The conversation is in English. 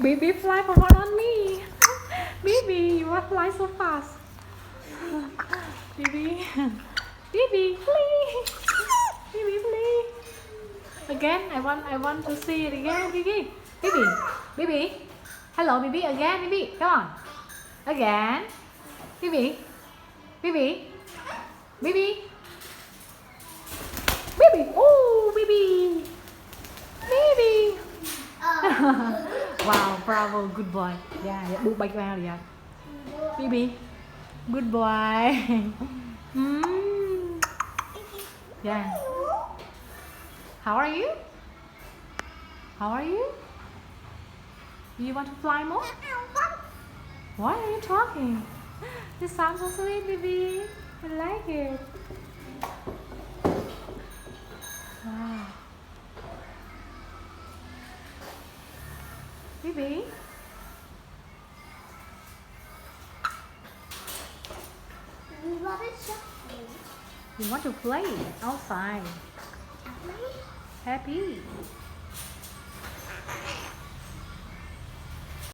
Bibi fly forward on me. Bibi, you are flying so fast. Bibi, Bibi, flee. Bibi, flee. Again, I want to see it again, Bibi. Bibi, Bibi. Hello, Bibi, again, Bibi. Come on. Again. Bibi, Bibi, Bibi. Bibi, oh, Bibi. Bibi. Wow, bravo, good boy. Yeah, buộc bạch vào đi. Bibi, good boy. Yeah. How are you? How are you? Do you want to fly more? Why are you talking? You sound so sweet, Bibi. I like it. Wow. Bibi. You want to play outside? Happy.